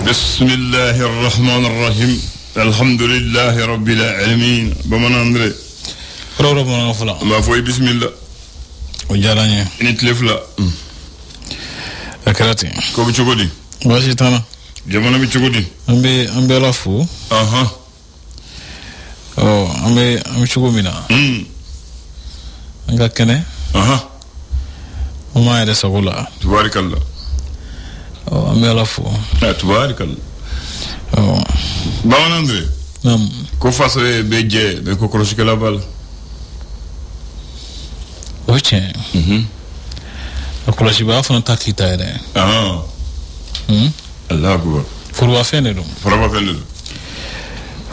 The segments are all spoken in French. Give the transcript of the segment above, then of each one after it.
Bismillahir Rahmanir Rahim. Alhamdulillahi Rabbil Alamin. Bamana Andre. Bamana fula. Ma foy bismillah. O jaranye. Nit lefla. Akrati. Ko bi chogodi. Washi tana. Jamana bi chogodi. Ambe la fu. Aha. Oh, ambe chogomina. Anga kene. Aha. Oma ede sagula. Tubarikallah. Oh, ambe la fu. Tubarikallah. Oh. Bamana Andre. Nam. Ko faso beje be ko kroshi kala bal. Oche. Akula shiba fana takita ere. Aha. Allah akbar. Furwa fene dum. Furwa fene dum.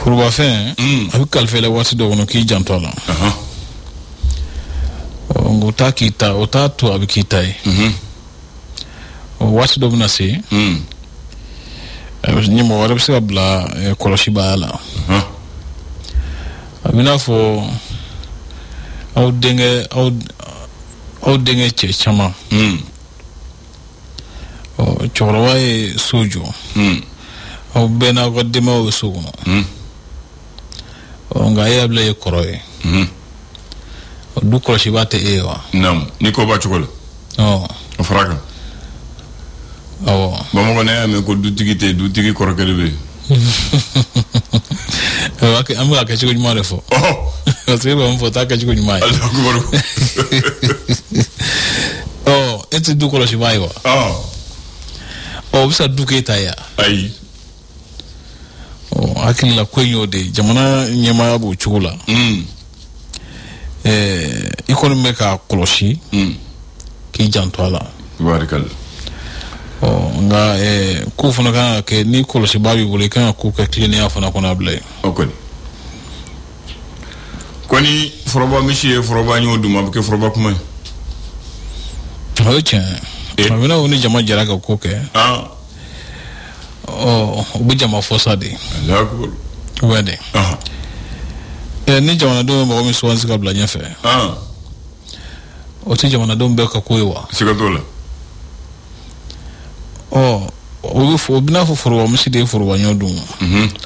Furwa fene. Abi kalfele wati do no ki jantola. Aha. Ngo takita otatu abi kitai. Wati do na se. Nyimo wala bisi bla kula shiba ala. Aha. Abina fo au denge che chama. O chorwa e sojo. O bena ko dema o sogo. O nga ya bla e koroye. O du ko shibate ewa. Nam, niko ba chokola. Oh. O fraka. Oh. Bamo ko ne me ko du tigi korokele be. Wake amga ka chigo nyuma refo. Oh. Parce ba mfo ta ka chigo nyuma. Allah akbar. Oh, eti du ko shibayo. Oh. Oh, bisa duketa ya. Ai. Oh, akili la kwenyo de jamana nyama ya bu chula. Ikon meka koloshi. Ki jantwala. Tubarikallah. Oh, nga ku fana kan ke ni koloshi babi bole kan ku ka clean ya fana kona blay. Okoni. Koni foroba mishi foroba nyoduma ke foroba kuma. Oche. Mabina woni jama jara ka ko ke. Ah. Oh, ubi jama fosa de. Allah akbar. Wede. Ah. Ni jama do mo mi so wansi ka bla nyefe. Ah. O ti jama do mbe ka koywa. Sigatola. Oh, obina fo foro mo si de foro wa nyodum.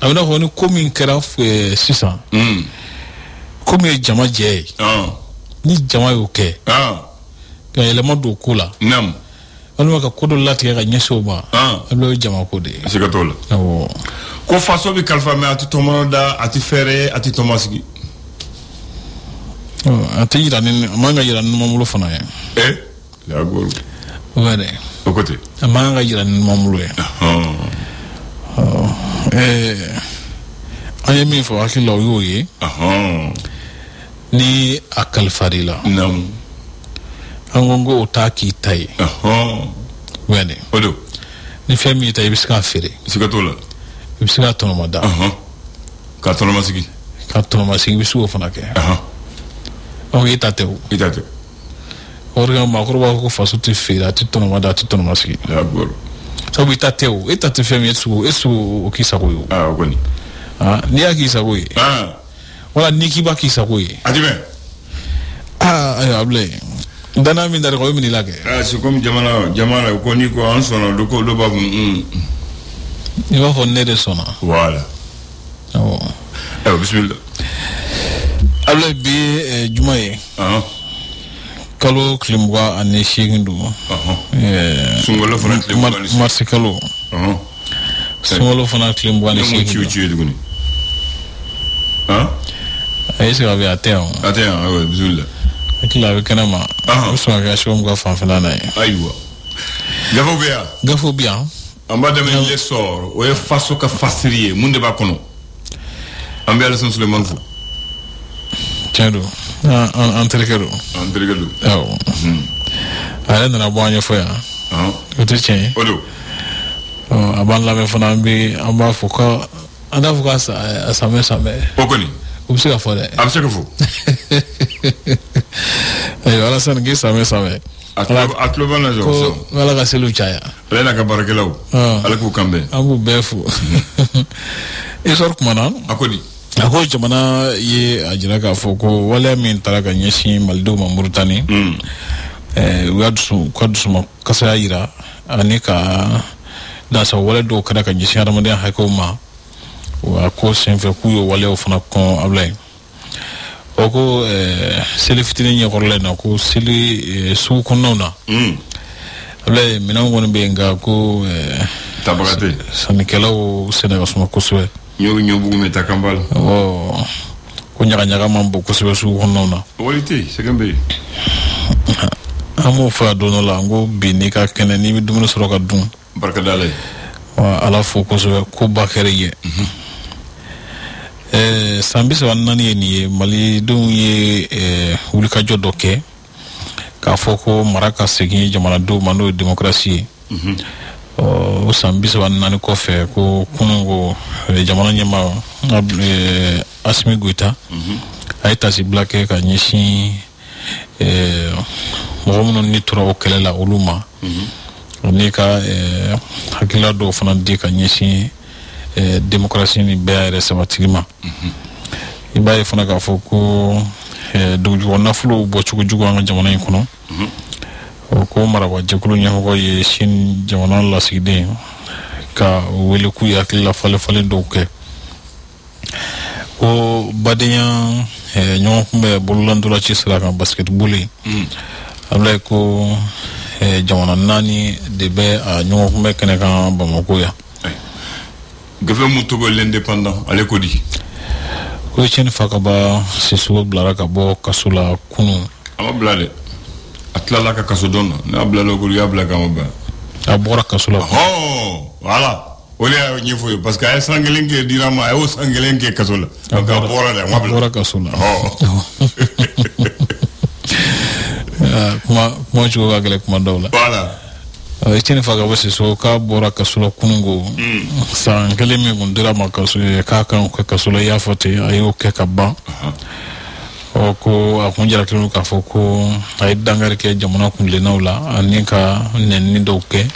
Abina fo ni komi nkera sisa. Komi jama je. Ah. Ni jama yo ke. Ah. Ka elema do kula. Nam. Alma ka kodo lati ka nyeso ba. Ah. Ablo jama ko de. Sigatola. Oh. Ko faso bi kalfa me ati tomoda ati fere ati tomasigi. Oh, ati yira ni manga yira ni mamulo fana ya. La gol. Wede. Au côté. Manga yira ni mamulo ya. Oh. Ayemi fo akila yoye. Ni akal farila. Nam. Angongo otaki tai. Wede. Odo. Ni femi tai biska fere. Sigatola. Biska tonomada. Ka tonomasigi. Ka tonomasigi bisu fana ke. O itateu. Itate. Orga makroba ko faso te fere ati tonomada ati tonomasigi. La gol. Sabu itateu. Itate femi esu okisa ko yo. Ah, okoni. Ah, ni akisa ko ye. Ah. Wala niki ba kisa ko ye. Adime. Ah, ayo able. Dana min dar ko min lage. Ah, c'est comme jamana ko ni ko an sono do ko do ba Ni va fo nede sona. Voilà. Oh. Bismillah. Able bi jumaye. Kalo klimwa ane shigindu. Sungolo fana klimwa ane shigindu. Marsi kalo. Sungolo fana klimwa ane shigindu. Chiu duguni. Aise ka bi ateo. Ateo, bismillah. Akila bi kanama. Usma ka shom ga fanfana na. Aywa. Gafo bia. Amba de men le sor, o e faso ka fasiriye munde ba kono. Ambe ala son Suleiman fu. Tiado. Anterekado. Oh. Ala na boanya fo ya. Ote chen. Odo. Aban la me fana bi amba fo ka anda fo ka same. Okoni. Ubsi ka fo de. Abse ka fo. Ayo ala san gi same. Atlo bana jo so. Wala ka selu chaya. Lena ka barakelaw. Ala ku kambe. Abu befu. Esor kumana. Akoni. Ako jamana ye ajira ka foko wala min taraka nyeshi maldo Mauritanie. Uadsu kwadsu makasa yira anika da sa wala do kada ka jisi adamaden hakko ma wa ko sen fe ku yo wala o fana kon ablay o ko seli fitini ni gorle na ko seli su ko nona ablay minan won be nga ko tabagate sanikelo Sénégal suma ko suwe ñoo bu meta kambal ko nyaga mambo ko suwe su ko nona walite segambe amo fa dono la ngo bini ka kene ni dum soro ka dum barka dalay wa ala fo ko suwe ko bakere ye sambisa wanani ni mali dum ye wuli ka jodoke ka foko maraka segi jamana do mano demokrasi o sambisa wanani ko fe ko kunungo jamana nyama Asimi Goita aita si blake ka nyishi momo ni tro kelela uluma ni ka hakila do fana di ka nyishi demokrasi ni beere sabatigima ibaye fana ka foko dogu wona fulo bo chugo jugo nga jamana yi kono ko mara wa jekulu nya ko ye shin jamana la sigde ka wele ku ya kila fale do ke o badenya nyon kumbe bolando la chisra ka basketball amle ko jamana nani de be a nyon kumbe kene kan Bamako ya gafe mutugo l'indépendant ale ko di ko chen fakaba sisu blara ka bo kasula kunu ama blale atlala ka kasudon na blalo ko ya blaga maba abora kasula voilà ole nyefo parce que ay sangelenke dirama ay o sangelenke kasula donc abora da mabla abora kasula kuma chugo agale kuma dawla voilà chen fakaba sisu ka bora kasula kunungo sangeleme gundira makasula ka kan ko kasula ya fote ayo ke kaba ko akunjara kinu ka foko ay dangare ke jamana kunle nawla anika nenni doke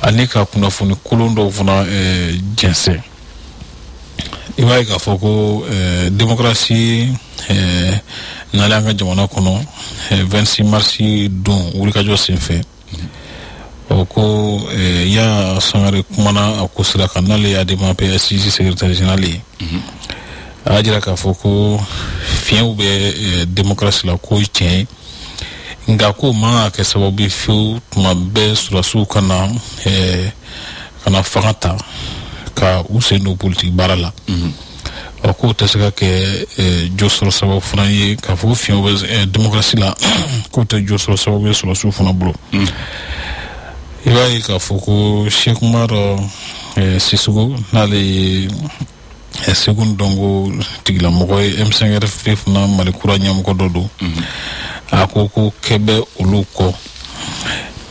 anika kuna funi kulundo funa jense ibai ka foko demokrasi nalanga jamana kono 26 marsi dun wuri ka jo senfe ko ya sangare kumana akusira kanale ya de ma PSC secrétaire général ajira ka foko fiu be demokrasi la ko tien nga ko ma ke sababu fiu tuma be surasu kana fakata ka useno politique barala ko tasaka ke josro sababu fana ka foko fiu be demokrasi la ko te josro sababu surasu fana bro ibai ka foko Sheikh Umar Sisugo nale second dongo tigla mokoy M5 RFF na malikura nyam ko dodo akoko kebe uluko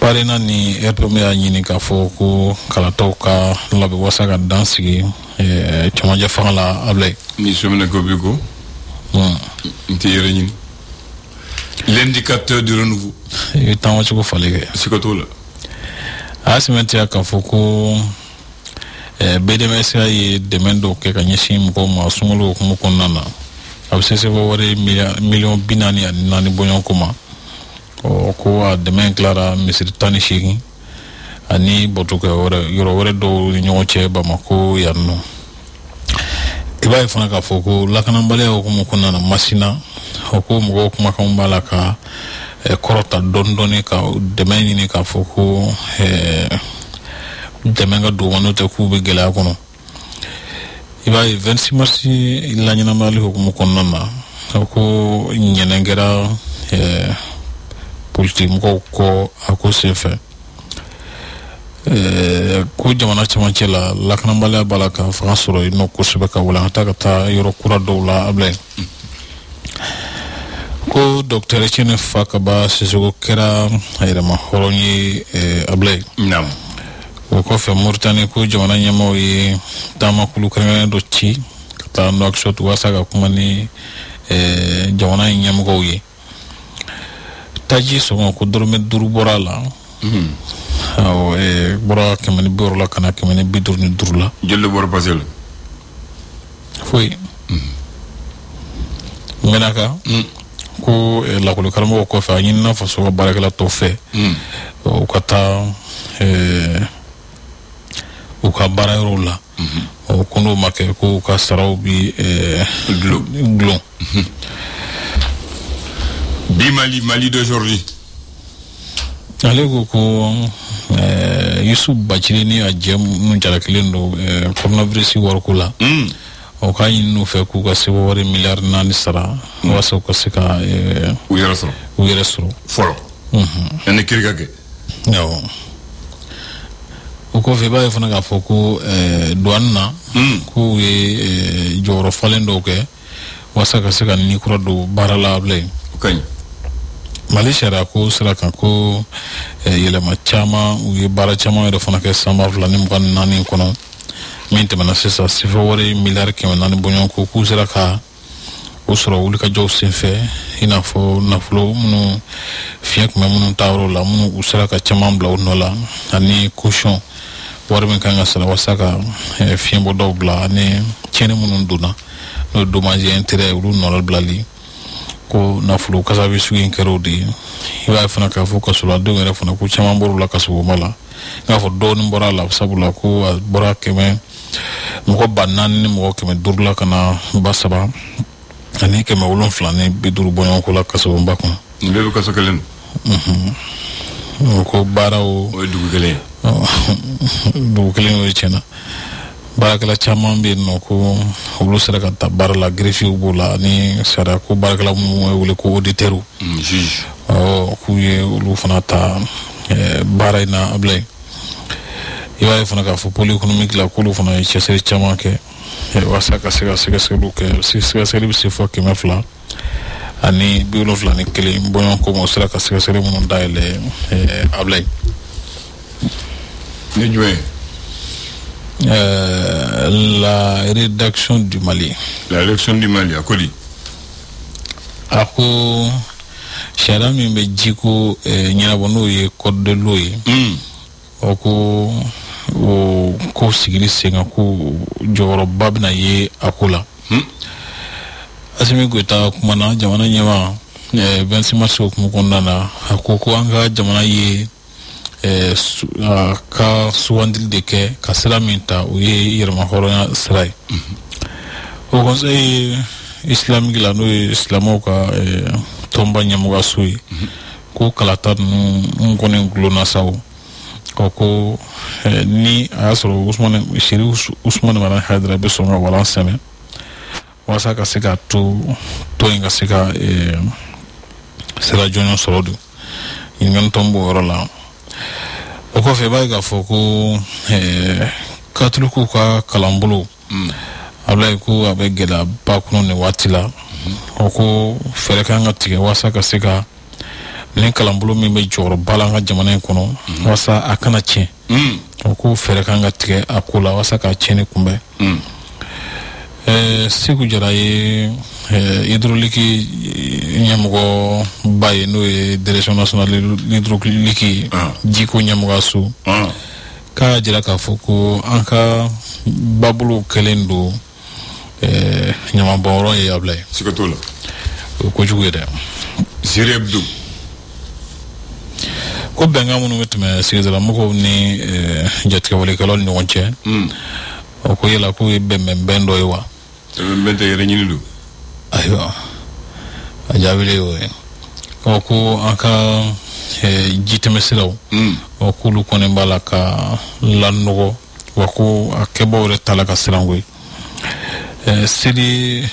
parena ni RPM ya nyini ka foko kala toka labe wasaka dansi chamaja fala ablay ni somena ko biko ntiere l'indicateur du renouveau et tant ko fallait c'est ko tola asimentia ka foko BDMS ay demendo ke kanyeshim ko masungulu ko mukonnana absese bo wore million binani nani bonyon kuma ko a demain clara misir tani shigi ani botuke wore yoro wore do nyoche Bamako yanno ibai fana ka foko lakana bale ko mukonnana masina ko mo ko makambala ka korota dondoni ka demain ni ka foko demenga do wanote kube gela kono ibai 26 marsi illa nyina mali ko mo konnana ko nyenengera politique ko ako sefe ko jamana chamancela lakana bala balaka fransuro no ko sebeka wala ta yoro kura dowla able ko docteur Etienne Fakaba Sissoko kera ayra ma horonyi able nam ko fe Mauritanie ko jamana nyamo yi dama kulu krenga do ci kata no aksot wasaga kuma ni jamana nyamo ko yi taji so ko dorme duru borala aw bora kemani borla kana kemani bidur ni durla jelle bor pasel foi menaka ko la ko karamo ko fa nyina fa so barakala to fe o kata u ka baara yɔrɔw la o ko n'o ma kɛ ko ka saraw bi gulon bi Mali d'aujourd'hui ale ko Yusuf Bachiri ni a jɛ minnu jalakilen don coronavirus wariko la o ka ɲini n'u fɛ k'u ka se wari miliyari 4 sara walasa u ka se ka u yɛrɛ sɔrɔ fɔlɔ ani kirika kɛ awɔ o kɔfɛ i b'a ye fana k'a fɔ ko douane na k'u ye jɔyɔrɔ falen dɔw kɛ walasa ka se ka ni kura don baara la bilen Mali sariya ko sira kan ko yɛlɛma caman u ye baara caman yɛrɛ fana kɛ sanba 2024 kɔnɔ min tɛmɛna sisan sifa wari miliyari 400 bɔɲɔgɔn ko k'u sera ka o sɔrɔ wulikajɔw senfɛ i n'a fɔ nafolo minnu fiɲɛ tun bɛ minnu ta yɔrɔ la minnu u sera ka caman bila u nɔ la ani caution wari min kan ka sara walasa ka fiɲɛbɔdaw bila ani tiɲɛni minnu donna n'o ye dommage intérêt olu nɔrɔ bilali ko nafolo kasa bɛ sugu in kɛra o de ye i b'a ye fana k'a fɔ kasoladenw yɛrɛ fana ko caman bɔr'u la kasogoma la i n'a fɔ dɔɔnin bɔra a la sabula ko a bɔra mɔgɔ 4,000 ni mɔgɔ 500 la ka na 3,000 ani 750 ni 50 bɔɲɔgɔn ko la kasogoma kɔnɔ nin bɛɛ bɛ kaso kelen ko baara o ye dugu kelen dugu kelen o ye tiɲɛna baarakɛla caman bɛ yen nɔ ko olu sera ka taa baara la greffiw b'o la ani sariya ko baarakɛla minnu ye wele ko auditeurs k'u ye olu fana ta baara in na Ablaye i b'a ye fana k'a fɔ pôle économique la k'olu fana ye cɛsiri caman kɛ walasa ka se ka sɛgɛsɛgɛliw kɛ sɛgɛsɛgɛli bɛ se fɔ 200 ani 71 bɔɲɔgɔn ko ma o sera ka sɛgɛsɛgɛli minnu dayɛlɛ Ablaye ni jumɛn la rédaction du Mali a ko di a ko sariya min bɛ ji ko ɲɛnabɔ n'o ye code de l'eau ye o ko o ko sigili sen kan ko jɔyɔrɔba bɛna ye a ko la Asimi Goita kumana jamana ɲɛma 26 mars hukumu kɔnɔna na a ko an ka jamana ye ka sugandili de kɛ ka sira min ta o ye yɛrɛma hɔrɔnya sira ye o conseil islamique la n'o ye silamɛw ka tɔnba ɲɛmɔgɔso ye ko kalata ninnu kɔni gulonna sa o ko ni a y'a sɔrɔ Usmane Mara Haidara bɛ sɔn ka walan sɛmɛ walasa ka se ka to in ka se ka sira jɔnjɔn sɔrɔ don ɲininkali tɔn b'o yɔrɔ la o kɔfɛ i b'a ye k'a fɔ ko katolikuw ka kalanbolo Ablaye ko a bɛ gɛlɛyaba kɔnɔ nin waati la o ko fɛɛrɛ kan ka tigɛ walasa ka se ka nin kalanbolo min bɛ jɔyɔrɔba la an ka jamana in kɔnɔ walasa a kana tiɲɛ o ko fɛɛrɛ kan ka tigɛ a ko la walasa ka tiɲɛni kunbɛn Seku Jara ye hydraulique ɲɛmɔgɔba ye n'o ye direction nationale hydraulique jiko ɲɛmɔgɔso k'a jira k'a fɔ ko an ka babolow kɛlen don ɲamabɔnyɔrɔ ye Ablaye siga t'o la o ye kojugu ye dɛ Siri Hebdo ko bɛnkan minnu bɛ tɛmɛ sigidala-mɔgɔw ni jatigɛwalekɛlaw ni ɲɔgɔn cɛ o ko yala k'o ye bɛnbɛnbɛn dɔ ye wa bɛnbɛn tɛ yɛrɛ ɲini don ayiwa a jaabile y'o ye ko an ka jitɛmɛsiraw k'olu kɔni b'a la ka lanɔgɔ wa ko a kɛbaaw yɛrɛ ta la ka siran koyi seli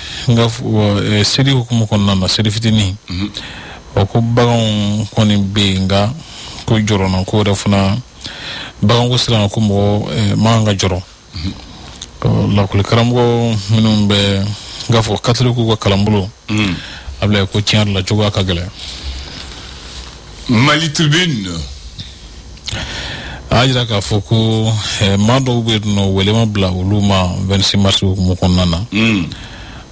hukumu kɔnɔna na seli fitinin ko baganw kɔni bɛ yen nka ko jɔrɔna ko yɛrɛ fana baganko siran ko mɔgɔ man kan ka jɔrɔ lakɔli karamɔgɔ minnu bɛ nka fɔ katolikuw ka kalanbolo Ablaye ko tiɲɛ yɛrɛ la cogoya ka gɛlɛn Mali Tribune a jira k'a fɔ ko maa dɔw bɛ yen nɔ wɛlɛma bila olu ma 26 mars hukumu kɔnɔna na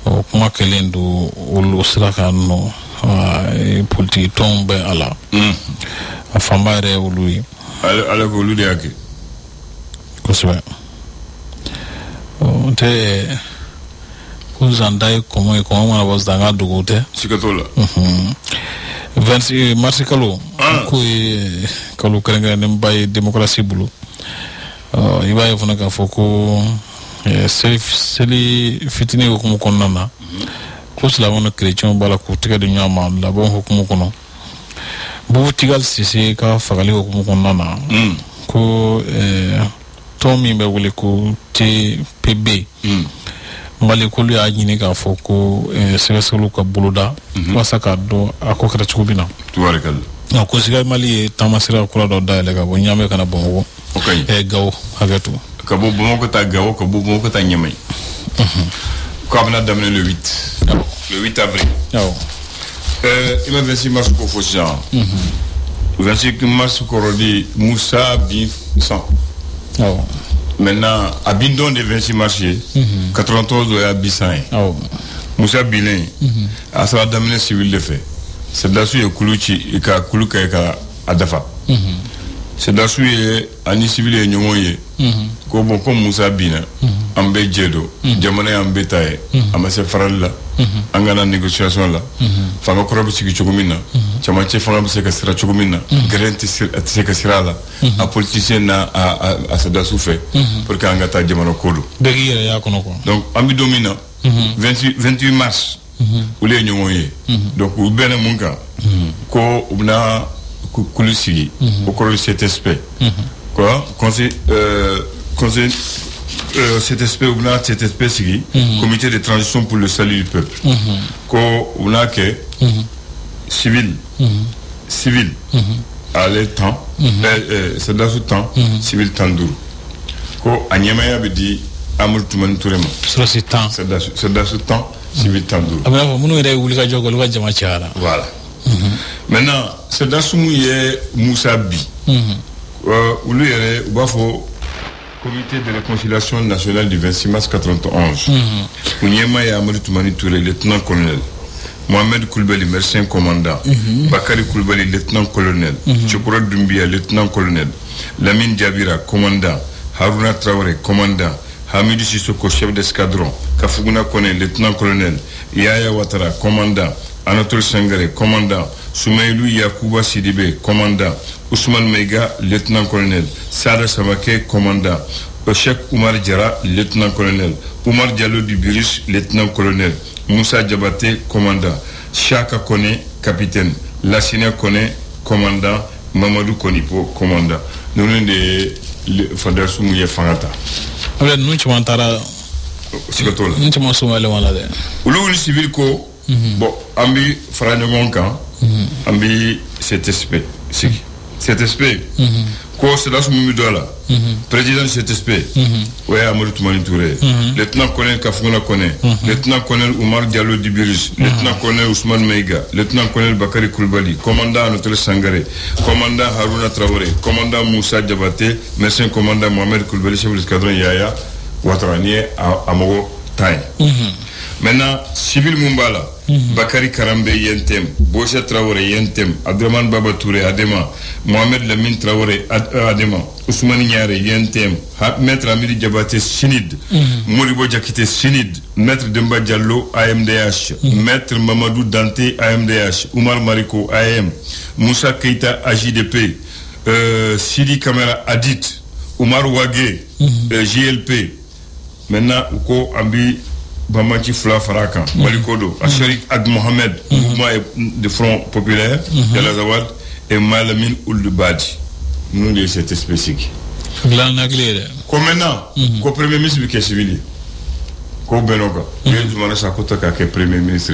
o kuma kɛlen don olu sira kan nɔ politiki tɔnw bɛ a la a fanba yɛrɛ ye olu ye ala ko olu de y'a kɛ kosɛbɛ n tɛ ko zanda ye kɔmɔ ye kɔmɔ mana bɔ zan ka dogow tɛ siga t'o la 26 mars kalo ko ye kalo kɛrɛnkɛrɛnnenba ye démocratie bolo i b'a ye fana k'a fɔ ko seli fitinin hukumu kɔnɔna na ko silamɛw ni kerecɛnw b'a la k'u tɛgɛ di ɲɔgɔn ma labɛn hukumu kɔnɔ Boubou Tigal Sise ka fagali hukumu kɔnɔna na ko tɔn min bɛ wele ko TPB Mali k'olu y'a ɲini k'a fɔ ko sɛgɛsɛgɛliw ka boloda walasa k'a dɔn a ko kɛra cogo min na ko Sigali Mali ye taamasira kura dɔ dayɛlɛ ka bɔ Ɲamɛ kana Bamakɔ Gawo hakɛto ka bɔ Bamakɔ ta Gawo ka bɔ Bamakɔ ta Ɲamɛ ko a bɛna daminɛ le 8 avril i ma 26 mars ko fɔ sisan 26 mars kɔrɔ de Moussa bin san maintenant a bin don de 26 mars ye 93 o y'a bin san ye Moussa bilen a sera daminɛ civil de fɛ Sɛdasu ye kulu ci i ka kulu kɛ ka a dafa Sɛdasu ye ani civil ye ɲɔgɔn ye ko bon ko Moussa binna an bɛ jɛ don jamana y'an bɛ ta ye a ma se farali la an kana négociation la fanga kɔrɔ bɛ sigi cogo min na camancɛ fanga bɛ se ka sira cogo min na gɛrɛn tɛ se ka sira la a politicien n'a a Sɛdasu fɛ pour que an ka taa jamana ko don bɛɛ k'i yɛrɛ y'a kɔnɔ quoi donc an bɛ don min na 28 mars olu ye ɲɔgɔn ye donc u bɛnna mun kan ko u bɛna kulu sigi o kɔrɔ ye CTSP quoi conseil CTSP ou bien CTSP sigi comité de transition pour le salut du peuple ko u bɛna kɛ civil ale temps Sɛdasu temps civil temps 5 ko a ɲɛmaya bɛ di Amadou Toumani Touré ma sɔrɔsi temps Sɛdasu temps civil temps 5 a bɛ n'a fɔ minnu yɛrɛ ye wuli ka jɔ kɛ olu ka jama cayara voilà maintenant Sɛdasu mun ye Moussa bi olu yɛrɛ u b'a fɔ comité de réconciliation nationale du 26 mars 91 u ɲɛma ye Amadou Toumani Touré lieutenant colonel Mohamed Koulibaly médecin commandant Bakary Koulibaly lieutenant colonel Chokora Doumbia lieutenant colonel Lamine Diabira commandant Haruna Traoré commandant Hamidou Sissoko chef d'escadron Kafuguna Kone lieutenant colonel Yaya Ouattara commandant Anatole Sangare commandant Soumaïlou Yakouba Sidibé commandant Ousmane Meiga lieutenant colonel Sada Samake commandant Cheikh Oumar Diarra lieutenant colonel Oumar Diallo Dubiris lieutenant colonel Moussa Diabaté commandant Chaka Kone capitaine Lassina Kone commandant Mamadou Konipo commandant nous de Fédération Mouye Fangata ale nu caman taara sikatola nu caman somalen wala dɛ olu civil ko bon an bi fara ɲɔgɔn kan an bi CTSP sigi CTSP ko Sɛdasu min bɛ dɔ la président CTSP o ye Amadou Toumani Touré lieutenant colonel Kafuguna Kone lieutenant colonel Oumar Diallo Dubiris lieutenant colonel Ousmane Meiga lieutenant colonel Bakary Koulibaly commandant Anatole Sangare commandant Haruna Traoré commandant Moussa Diabaté médecin commandant Mohamed Koulibaly chef d'escadron Yaya Ouattara ni a mɔgɔ tan ye maintenant civil mun b'a la Bakary Karambe Yentem Boucher Traoré Yentem Abdraman Baba Touré Adema Mohamed Lamine Traoré Adema Ousmane Niare Yentem Maître Amidi Diabaté Sinid Moribo Diakité Sinid Maître Demba Diallo AMDH Maître Mamadou Dante AMDH Oumar Mariko AM Moussa Keita AJDP Sidi Kamara Adit Oumar Wagé JLP maintenant ko ambi Bamanchi Fla Farakan, Malikodo, Acherik Ad Mohamed, mouvement de Front Populaire, de Azawad, et Malamine Ouldubadi. Nous, de cette spécifique. Comme maintenant, le Premier ministre est civil. Comme Benoga, il y a du monde qui est Premier ministre.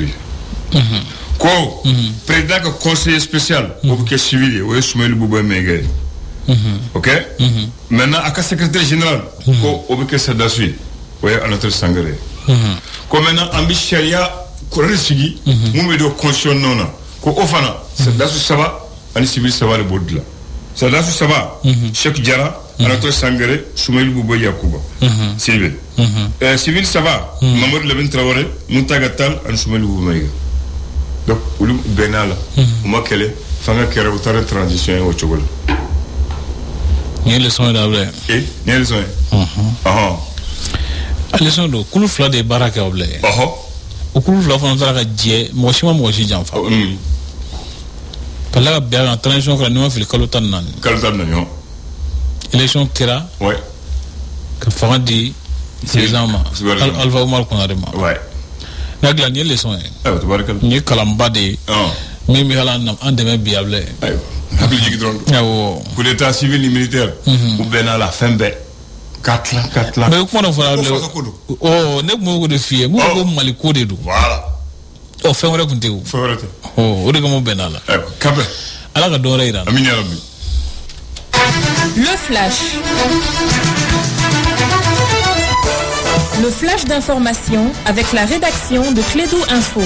Comme président du conseiller spécial, qui est civil, il y a Soumaïlou Bouba Mégay. Ok? Maintenant, à la secrétaire général, il y a Sɛdasu, il y a Anatole Sangare. Comme maintenant ambi sharia korre sigi mun be do constitution nona ko ofana Sɛdasu saba ani civil saba le bodla Sɛdasu saba Cheikh Diarra Anatole Sangare Soumaïlou Bouba Yakouba civil civil saba Mamadou Lamine Traoré Moutaga Tall ani Soumaïlou Bouba Maïga donc ulu benala uma kele fanga kera utara transition o chogol ni leçon d'able ni leçon Alison do kulu fila de baara kɛ o bila ye o kulu fila fana taara ka jɛ mɔgɔ si ma mɔgɔ si janfa ka tila ka bɛn a kan transition kɛra n'i ma fili kalo 14 élection kɛra ka fandi sezama alfa umar kunarema ouais nagla ni leçon ayo tabarakal ni kalambade mimi hala nam andeme biable ayo hakli jigi don ayo coup d'état civil et militaire ou ben à la fin be 4 ans mais comment on fera oh ne mo de fie mo ko mali ko de do voilà o fe wala kunte o o de ko benala kabe ala ka do reira amin ya rabbi. Le flash. Le flash d'information avec la rédaction de Clédou Info.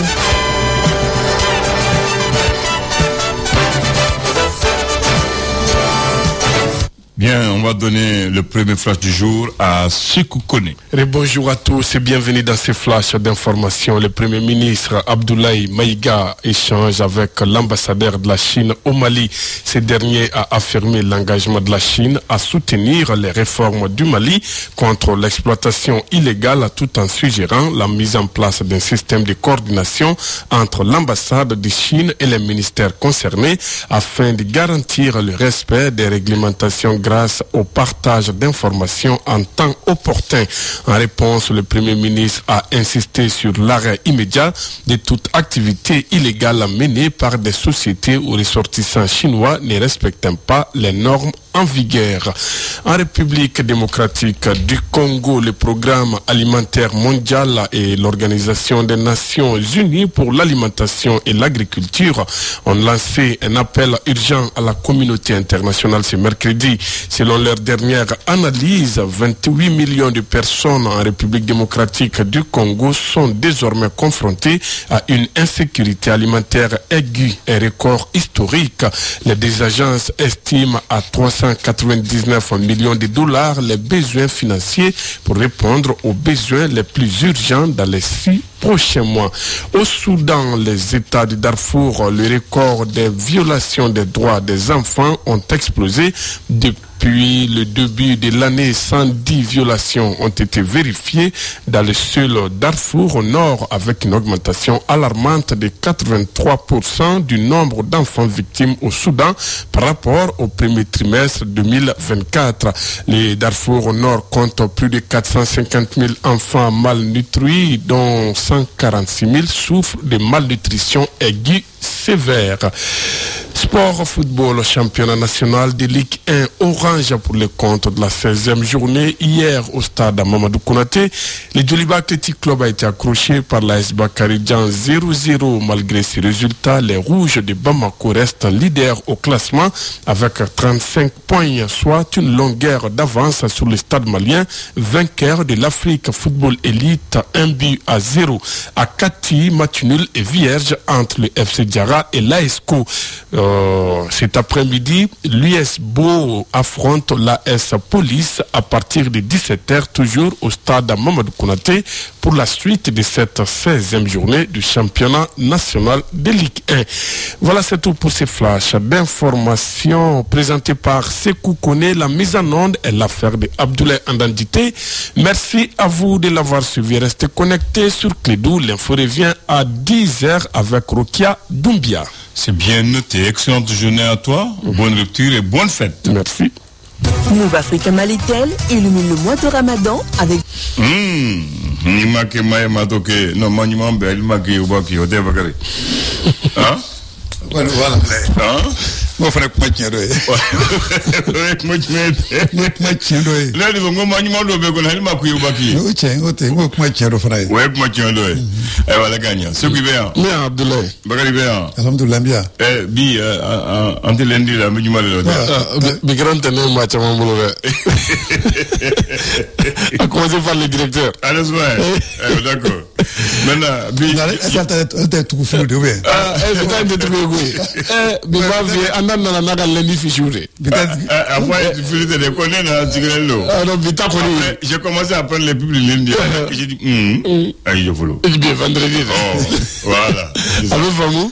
Bien, on va donner le premier flash du jour à Sékou Kone. Bonjour à tous et bienvenue dans ce flash d'information. Le Premier ministre Abdoulaye Maïga échange avec l'ambassadeur de la Chine au Mali. Ce dernier a affirmé l'engagement de la Chine à soutenir les réformes du Mali contre l'exploitation illégale tout en suggérant la mise en place d'un système de coordination entre l'ambassade de Chine et les ministères concernés afin de garantir le respect des réglementations grâce au partage d'informations en temps opportun. En réponse, le Premier ministre a insisté sur l'arrêt immédiat de toute activité illégale menée par des sociétés ou ressortissants chinois ne respectant pas les normes en vigueur. En République démocratique du Congo, le programme alimentaire mondial et l'Organisation des Nations Unies pour l'alimentation et l'agriculture ont lancé un appel urgent à la communauté internationale ce mercredi. Selon leur dernière analyse, 28 millions de personnes en République démocratique du Congo sont désormais confrontées à une insécurité alimentaire aiguë, un record historique. Les deux agences estiment à 399 millions de dollars les besoins financiers pour répondre aux besoins les plus urgents dans les 6 prochains mois. Au Soudan, les États de Darfour, le record des violations des droits des enfants ont explosé depuis le début de l'année. 110 violations ont été vérifiées dans le seul Darfour au nord, avec une augmentation alarmante de 83% du nombre d'enfants victimes au Soudan par rapport au premier trimestre 2024. Le Darfour au nord compte plus de 450 000 enfants malnutris, dont 146 000 souffrent de malnutrition aiguë sévère. Sport football, championnat national de Ligue 1 orange pour le compte de la 16e journée. Hier au stade Mamadou Konaté, le Djoliba Athletic Club a été accroché par l'AS Bakaridjan 0-0. Malgré ces résultats, les Rouges de Bamako restent leaders au classement avec 35 points, soit une longueur d'avance sur le stade malien, vainqueur de l'Afrique Football Elite 1-0. À Kati, match nul et vierge entre le FC Diarra et l'ASCO. Cet après-midi, l'US Beau affronte l'AS Police à partir de 17h, toujours au stade Mamadou Konaté, pour la suite de cette 16e journée du championnat national de Ligue 1. Voilà, c'est tout pour ces flashs d'informations présentés par Sékou Kone. La mise en onde est l'affaire de Abdoulaye Andandité. Merci à vous de l'avoir suivi. Restez connectés sur Clédou. L'info revient à 10h avec Rokia Doumbia. C'est bien noté. Excellente journée à toi. Bonne rupture et bonne fête. Merci. Move Africa Malitel illumine le mois de Ramadan avec... Nimake maye matoke no manimambe alimake ubaki ote bakari. Hein? Voilà. Hein? Moi frère matien doy. Ouais, matien doy. Là ils vont manimando be ko na alimake ubaki. Ote matien do frère. Ouais, matien doy. Eh voilà gagnant. Ce qui bien. Bien Abdoulaye. Bakari bien. Alhamdulillah bien. Bi ante lundi la minimale là. Bi grand teneur match mambo a commencé par le directeur. Allez d'accord. Maintenant bi ça t'as tout fait de bien. C'est pas de tout bi va vie anana na lundi fichuré. Après tu faisais des connais na tigrelo. Non bi ta connais. J'ai commencé à prendre les publics lundi. J'ai dit aïe je follow. Et bien vendredi. Voilà. Avec famou.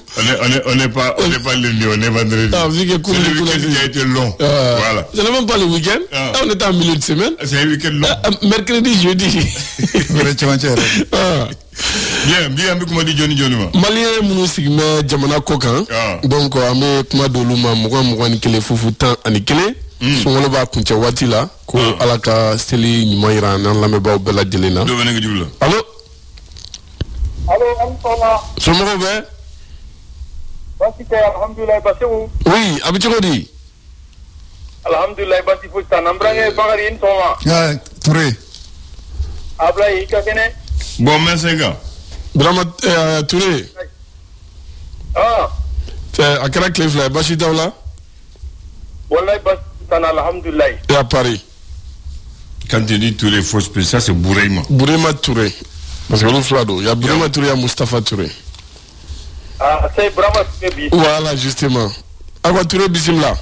On n'est pas lundi, on est vendredi. Ah, vu que le week-end a été long. Voilà. Ce n'est même pas le week-end. On est en milieu de semaine. C'est un week-end long. Mercredi, jeudi. Bien, comment dit Johnny ma. Malien moussi mais jamana kokan. Donc on met kuma doluma mugan ni kele fufu tan ani kele. sunkalo b'a kuncɛ waati la ko ala ka seli ɲuman yira n'an lamɛnbaaw bɛɛ lajɛlen na. dɔ bɛ nɛgɛ juru la. allo. allo an sɔgɔma. somɔgɔw bɛ. baasi tɛ alhamdulilayi Basiru. oui a bɛ cogo di. alhamdulilayi baasi foyi t'an na n burankɛ Bakari i ni sɔgɔma. Touré. Ablaye i ka kɛnɛ. bon merci kan. Birama Touré. a kɛra tile fila ye baasi t'aw la. wallahi baasi t'an na alhamdulilayi. et à Paris. quand tu dis Touré faut spécial c'est Bourema. Bourema Touré. parce que olu fila don. Il y a Bourema Touré, il y a Moustapha Touré. ah c'est Brahma Touré bi. voilà justement. Awa Touré bisimila.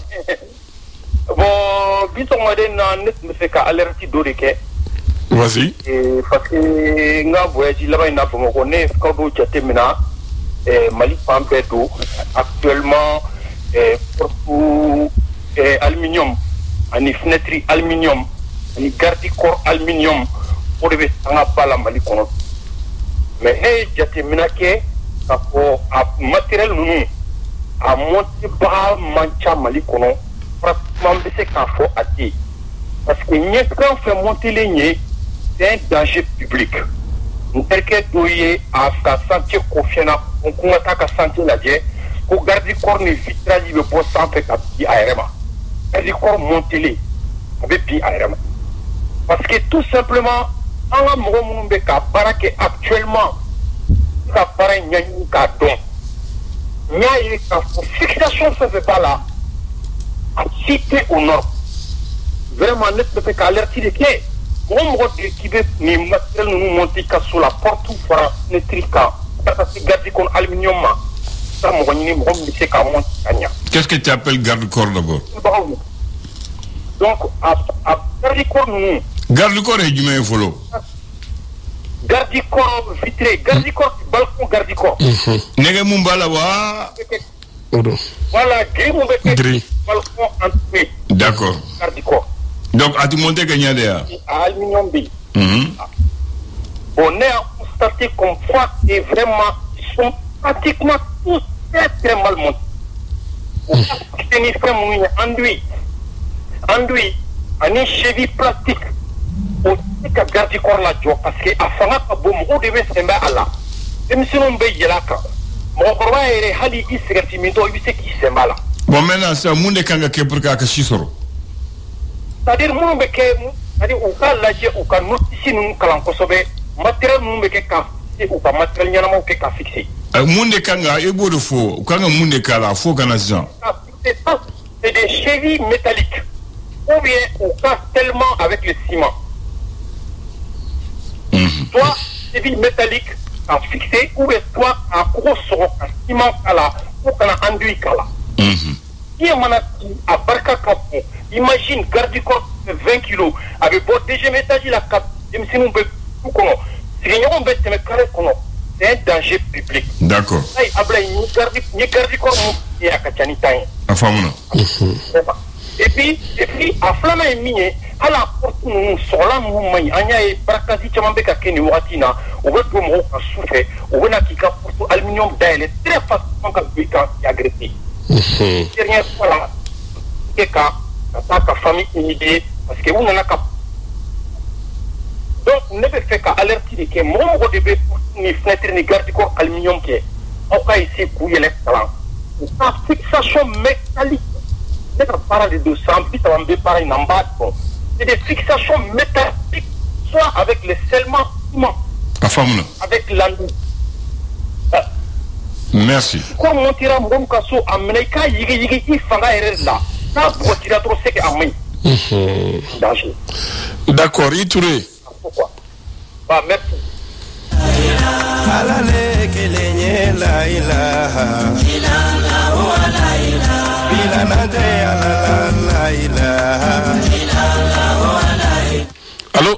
bon bi sɔgɔmaden na ne tun bɛ fɛ ka alerte dɔ de kɛ. vas-y. parce que n ka voyage laban in na Bamakɔ ne ye ka dɔw jate mina Mali fan bɛɛ don actuellement porte aluminium ani fenêtre aluminium ani garde corps aluminium o de bɛ an ka ba la Mali kɔnɔ mais ne ye jateminɛ kɛ k'a fɔ a matériel ninnu a montebaga man ca Mali kɔnɔ pratiquement n bɛ se k'a fɔ a tɛ parce que n ye fɛn o fɛn montelen ye c'est un danger public. N terikɛ dɔ ye a ka chantier kɔfiyɛna ko n ka taa ka chantier lajɛ ko garde corps ni vitrage bɛ bɔ sanfɛ ka bin a yɛrɛ ma garde corps montelen a bɛ bin a yɛrɛ ma parce que tout simplement an ka mɔgɔ minnu bɛ ka baara kɛ actuellement ka baara in ɲɛɲini k'a dɔn n y'a ye k'a fɔ fixation fɛn fɛn b'a la a si tɛ au nord vraiment ne tun bɛ fɛ ka alerte de kɛ mɔgɔ de k'i bɛ nin matériel ninnu monter ka so la porte fara fenêtre kan ka taa se garde corps aluminium ma sa mɔgɔ ɲini mɔgɔ min bɛ se k'a monter ka ɲa. qu'est-ce que tu appelles garde corps d'abord. donc a garde corps ninnu. garde corps ye jumɛn ye fɔlɔ. garde corps vitré garde corps balcon garde corps. nɛgɛ mun b'a la wa. voilà gris mun bɛ kɛ balcon entrée. d'accord. garde corps. donc a ti monter ka ɲa de ya. aluminium bɛ yen. bon ne y'a constaté comme quoi et vraiment ils sont pratiquement tous très très mal montés. o ka kɛ ni fɛn minnu ye enduit ani cheville plastique o tɛ ka garde corps la jɔ parce que a fanga ka bon mɔgɔw de bɛ sɛnbɛ a la denmisɛnninw bɛ yɛlɛ a kan mɔgɔkɔrɔba yɛrɛ hali i cigarette mintɔ i bɛ se k'i sɛnbɛ a la. bon maintenant ça mun de kan ka kɛ pour que a ka si sɔrɔ. c'est-à-dire minnu bɛ kɛ c'est-à-dire u ka lajɛ u ka notice ninnu kalan kosɛbɛ matériel minnu bɛ kɛ ka fixer u ka matériel ɲɛnamaw kɛ ka fixer. mun de kan ka e b'o de fɔ u kan ka mun de k'a la fo kana sisan. c'est des chevilles métalliques ou bien on casse tellement avec le ciment. Soit cheville métallique à fixer ou bien soit à gros soro à ciment à la ou à enduit à la. Si on a à barca capot, imagine garde corps 20 kilos avec beau déjà métallique la cap, même si nous tout comment. Si on veut te mettre carré comment, c'est un danger public. D'accord. Ay abla ni garde corps ni à kachani taï. Afamuna. Et puis à flama et minier à la porte nous sur la mouvement anya et barakazi chamambe ka keni watina on veut tout mo ka souffre on veut na kika porte aluminium d'aile très facilement ka bika agressé. Dernière fois là que ka ta famille unité parce que on a ka donc ne peut faire ka alerter que mon de be ni fenêtre ni garde corps aluminium qui on ka ici couiller les talents sa fixation métallique. Ne parle de 200 puis ça va me parler en bas. C'est des fixations métalliques, soit avec le scellement ciment, avec l'andu. Merci. Quand on tire mon casso à Menaïka, il fera erreur là. Ça, pour tirer trop sec à main. Danger. D'accord, il tourne. Pourquoi? Bah, merci. Allô?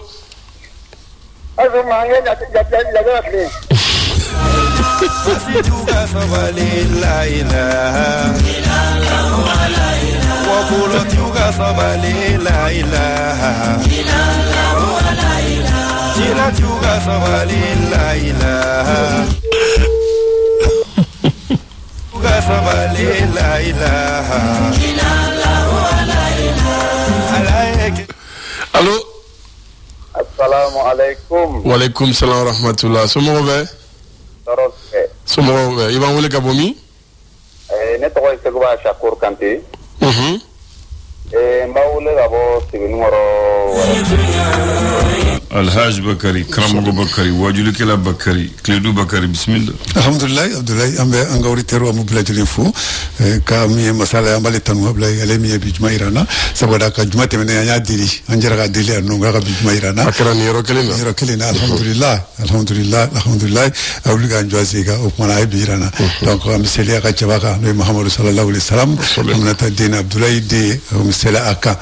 Assalamu alaikum. Wa alaikum salam wa rahmatullah. Somɔgɔw bɛ? Tɔɔrɔ tɛ. Somɔgɔw bɛ? I b'an wele ka bɔ min? Ne tɔgɔ ye Seguba Shakur Kante. N b'a wele ka bɔ Sebenikɔrɔ. Alhaj Bakari, Karamɔgɔ Bakari, Wajulikɛla Bakari, Kiledu Bakari, bismillah. Alhamdulillah, Abdoulaye, an bɛ an ka auditeurs an b'u bɛɛ lajɛlen fo ka min ye masala ye an b'ale tanu Abdoulaye ale min ye bi juma yira an na sabula ka juma tɛmɛnen an y'a deli an jɛra ka deli yan nɔ k'a ka bi juma yira an na. A kɛra nin yɔrɔ kelen na. Yɔrɔ kelen na alhamdulillah a wuli k'an jɔ a sen kan o kumana a ye bi yira an na donc an bɛ seli a ka cɛba kan n'o ye Mahamadu sallallahu alaihi wasallam an bɛna taa den na Abdoulaye den an bɛ seli a kan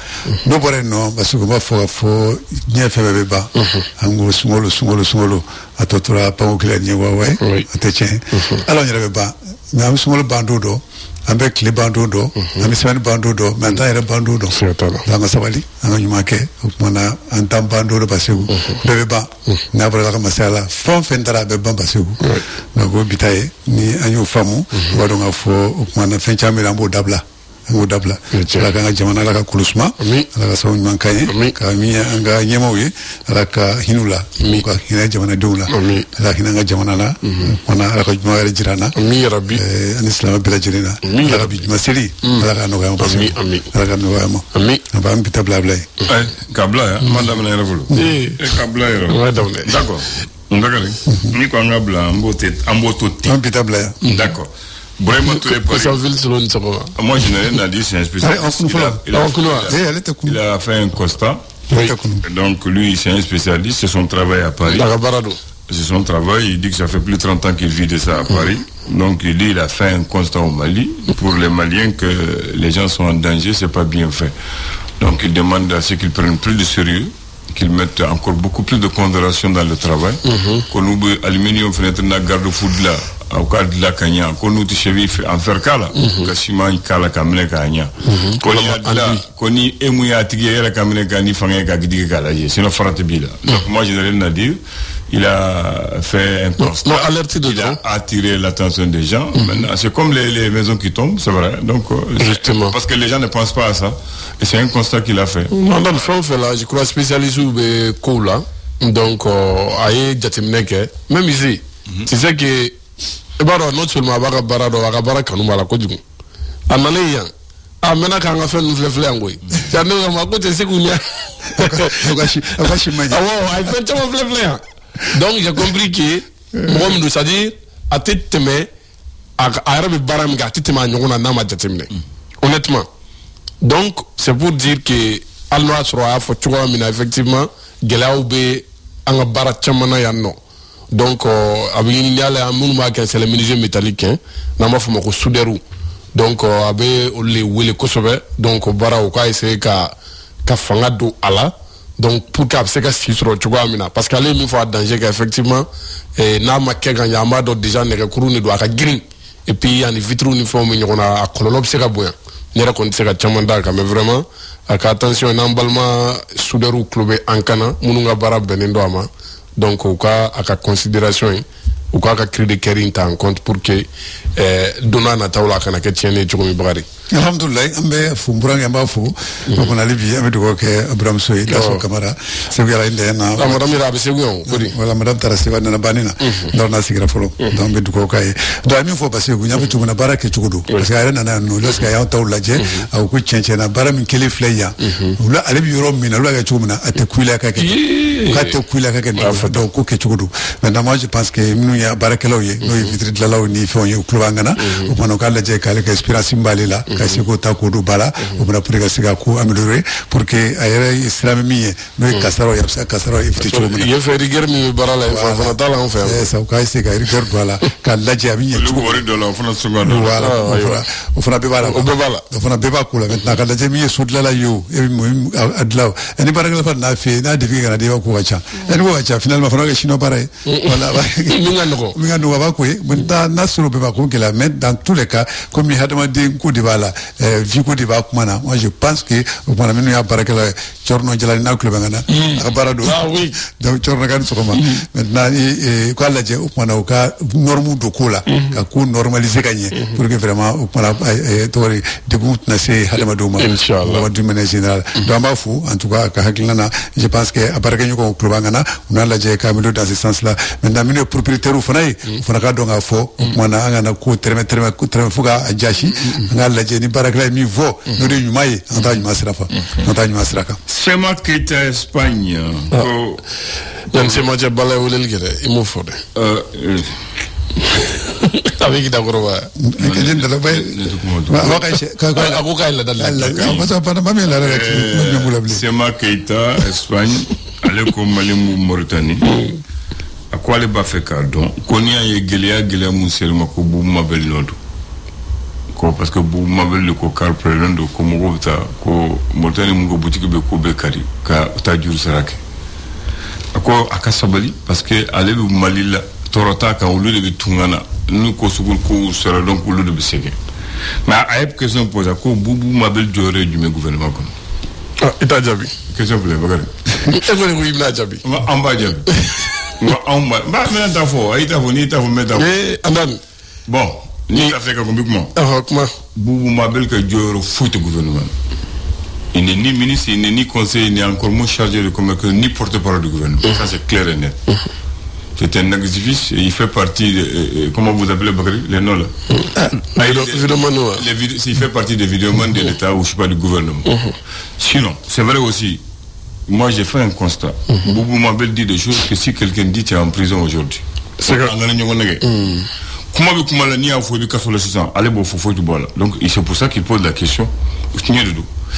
n'o bɔra yen nɔ parce que n b'a fɔ ka fɔ diɲɛ fɛn bɛɛ bɛ ban an ko sunkalo a tɔ tora panko kelen ɲɛ wawa ye a tɛ tiɲɛ ala yɛrɛ bɛ ban mais an bɛ sunkalo ban don dɔ an bɛ tile ban don dɔ an bɛ semaine ban don dɔ mais an t'an yɛrɛ ban don dɔ an ka sabali an ka ɲuman kɛ o kumana an t'an ban don dɔ Basegu bɛɛ bɛ ban n'a bɔra ka masaya la fɛn o fɛn taara a bɛ ban Basegu donc o bi ta ye ni an y'o faamu u b'a dɔn k'a fɔ o kumana fɛn caman bɛ yen an b'o dabila an k'o dabila ala k'an ka jamana ala ka kulusuma ala ka sababu ɲuman k'an ye ka min an ka ɲɛmaw ye ala ka hin'u la ka hinɛ jamanadenw la ala hinɛ an ka jamana la kumana ala ka juma yɛrɛ jira an na ani silamɛ bɛɛ lajɛlen na ala ka bi juma seli ala ka nɔgɔya ma ala ka nɔgɔya ma an b'an bi taa bila ye k'a bila yan an ma daminɛ yɛrɛ fɔlɔ k'a bila yɛrɛ d'accord Ndakari ni ko an ka bila an b'o to ten an bi taa bila yan d'accord. Moi, je n'ai rien à dire, c'est un spécialiste. Il a fait un constat. Donc, lui, c'est un spécialiste, c'est son travail à Paris. C'est son travail, il dit que ça fait plus de 30 ans qu'il vit de ça à Paris. Donc, il dit qu'il a fait un constat au Mali. Pour les Maliens, que les gens sont en danger, c'est pas bien fait. Donc, il demande à ceux qu'ils prennent plus de sérieux, qu'ils mettent encore beaucoup plus de pondération dans le travail. Qu'on oublie aluminium, fenêtre, garde-fou de là. Au cas de la Kanya, qu'on nous cheville en faire kala, Kashima kala kamene kanya. Qu'on y émouya tigé la kamene kani fangé kagidi kala. C'est une farate bila. Donc moi je n'ai rien à dire. Il a fait un constat. Il a attiré l'attention des gens. Maintenant, c'est comme les maisons qui tombent, c'est vrai. Donc, justement. Parce que les gens ne pensent pas à ça. Et c'est un constat qu'il a fait. Non, dans le fond, là, je crois spécialiste ou cool. Donc, aïe, jatimneke. Même ici, tu sais que non seulement Barado Kanumala Kodjou. A Malayan, a Menaka en fait nous fleflangoy. Ça nous a côté Segounia. Ah, il fait tout fleflan. Donc j'ai compris que moi, nous ça dit à tête mais à Arabe Baramga, tête mais on a nama jatimne. Honnêtement. Donc c'est pour dire que Alnoa sera faut tu vois effectivement Gelaoube en Barat Chamana yanno. Donc, il y a c'est le menuisier métallique, n'a pas fait souderou. Donc, les Kosovo, donc, bara ou quoi, c'est qu'à fanga do ala. Donc, pour qu'à ce que si sur tu vois, parce qu'à il faut danger qu'effectivement, n'a ma qu'un yama d'autres déjà ne recourent ne doit pas green. Et puis, il y a une vitre uniforme, on a un colonel, c'est qu'à boire. N'y a qu'on sait qu'à Chamanda, mais vraiment, attention, un emballement souderou clubé en cana, mounga bara benendoama. Donc, au cas à la considération, au cas à créer des kérins en compte pour que donna nataola kana que tienne et tu brari. Alhamdulillah, ambe fumburang yamba fu, on a libi ambe duko ke Abraham Soy, la son camara, c'est bien là na. La madame ira bese guyon, voilà madame tarasiwa na banina, dans na sigra folo, dans be duko kai. Do ami fo base gunya fu tuma na baraka chukudu, parce que ayana na no loska ya taola je, au ku chenche na baram kele fleya. Ula alibi yoro mina, ula ga chumuna atekwila ka ke. Ka tekwila ka ke. Donc ku ke chukudu. Maintenant moi je pense que nous ya baraka loye, no vitri de la law ni fo yo klubangana, au monokala je kale ka experience mbalila. Kasiko takudu bala ubuna purika siga ku améliorer pour que ayere islam miye no kasaro yapsa kasaro ifti chumuna ye fe rigueur mi barala fa tala on fait ça ka siga rigueur bala ka laji amiye lu wori do la fona seconde voilà on fera bebala on fera beba kula maintenant ka laji miye sudla la yo e mo adlaw ani baraka fa na fe na divi kana deva ku wacha ani wacha finalement fa no chino pareil voilà minga no ba ku mutta nasuru beba ku que la mettre dans tous les cas comme il hadama de ku de bala Vico de Bakumana, moi je pense que au point de vue à Barakala, Chorno Jalana Klubangana, à Barado, donc Chornagan Soma. Maintenant, quoi la j'ai au point de normu de cola, à coup normalisé gagné, pour que vraiment au point de goût nassé Hadamadoma, ou du ménage général. Dans ma fou, en tout cas, je pense que à Barakayo ɲɔgɔn kuloba ngana on a lajɛ ka mino dans ce sens là maintenant mino propriétaire fana ye fana ka dɔn ka fɔ o kuma na an kana ko tɛrɛmɛ fo ka jasi an ka lajɛ ni baarakɛla ye min fɔ n'o de ɲuman ye an t'a ɲuman sira fɛ an t'a ɲuman sira kan. Sema Keita Espagne ko yan Sema cɛ bala weleli kɛ dɛ i m'o fɔ dɛ a bɛ kita kɔrɔ wa kɛjɛ dala ba a ko k'a ye ladala parce que bana ba min ladala Sema Keita Espagne ale ko Mali mu Mauritanie a ko ale b'a fɛ k'a dɔn ko n'i y'a ye gɛlɛya mun sera ma ko Bubu Mabel nɔ don ko parce que Bubu Mabel de ko car président do ko mɔgɔw bɛ taa ko Mauritanie mun ko boutique bɛ ko bɛɛ kari ka taa juru sara kɛ a ko a ka sabali parce que ale bɛ Mali la tɔɔrɔta kan olu de bɛ tungana n'u ko sugu ko sera donc olu de bɛ sɛgɛn mais a ye question posé ko Bubu Mabel jɔyɔrɔ ye jumɛn gouvernement kɔnɔ. I t'a jaabi. Question filɛ Bakari. E ko ne ko i bɛna jaabi. An b'a jaabi. An b'a mɛna t'a fɔ a y'i t'a fɔ n'i t'a fɔ mɛ t'a fɔ. Andani. Bon n'i t'a fɛ ka kun bɛ kuma. Kuma. Bubu Mabel ka jɔyɔrɔ foyi tɛ gouvernement. Il n'est ni ministre, il n'est ni conseiller, il n'est encore moins chargé de communication, ni porte-parole du gouvernement. Ça c'est clair et net. C'est un activiste et il fait partie de, comment vous appelez Bakary, les noms là il fait partie des vidéomans de l'État ou je sais pas du gouvernement. Sinon, c'est vrai aussi, moi j'ai fait un constat. Boubou Mabel dit des choses que si quelqu'un dit tu es en prison aujourd'hui. C'est que donc c'est pour ça qu'il pose la question.